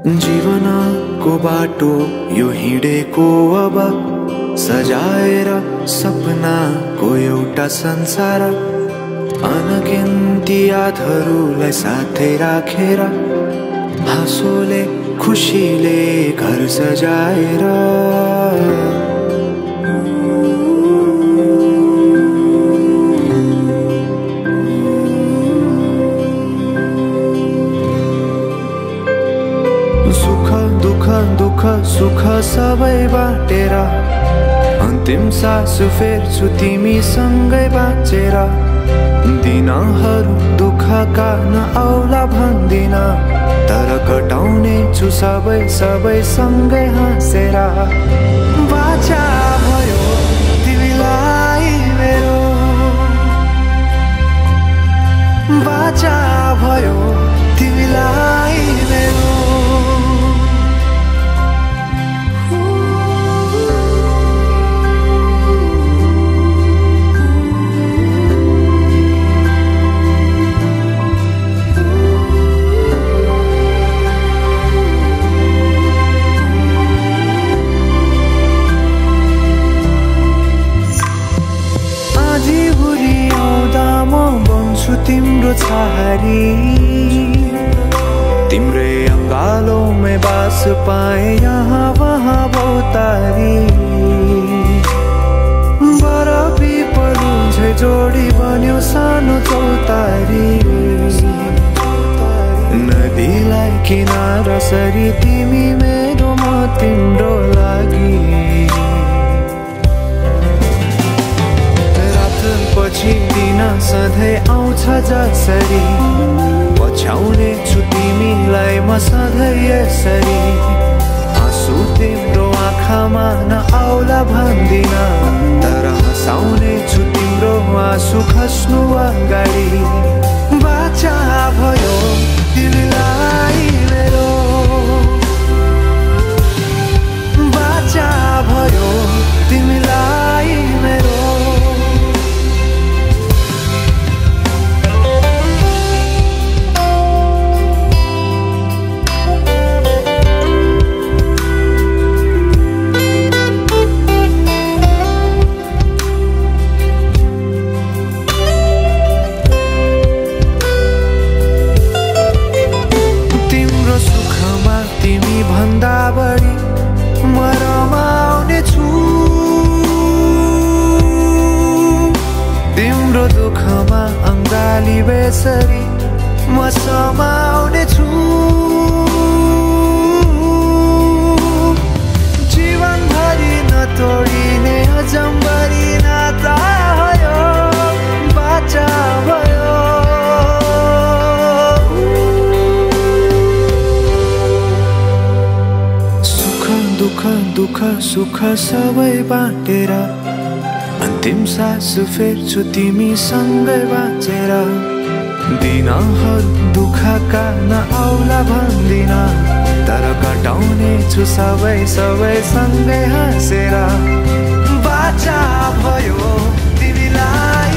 जीवनको बाटो यो हिँडेको अब सजाएर सपनाको एउटा संसार अनगिन्ती यादहरूलाई साथै राखेर हाँसोले खुसीले घर सजाएर दुख सुख सबै बाटेर अन्तिम सास फेर्छु तिमीसँगै बाँचेर दिनहरू दुःखका नआउला भन्दिन तर कटाउने छु सबै सँगै हाँसेर बाचा भयो तिमीलाई मेरो बाचा भयो तिमीलाई मेरो तिम्रो छहारी तिम्रै अंगालों बास पाए यहाँ वहाँ बहुतारी बरफी पलुझै जोडी बन्यो सानो चौतारी नदीलाई किनारा सरी तिमी मेरो म तिम्रो लागि पछि दिन सधैँ आउँछ जसरी पछ्याउने छु तिमीलाई म सधैँ यसरी आँसु तिम्रो आँखामा नआउला भन्दिन तर हँसाउने छु तिम्रो आँसु खस्नु अगाडि बाचा भयो तिमीलाई मेरो बाचा भयो तिमीलाई मेरो भन्दा बढी म रमाउने छु तिम्रो दुःखमा अङ्गाली बेसरी म समाउने छु जीवनभरि नतोडिने अजम्बरी नाता भयो बाचा भयो दुःख सुख सबै बाटेर अन्तिम सास फेर्छु तिमीसँगै बाँचेर दिनहरू दुःखका नआउला भन्दिन तर कटाउने छु सबै सँगै हाँसेर बाचा भयो तिमीलाई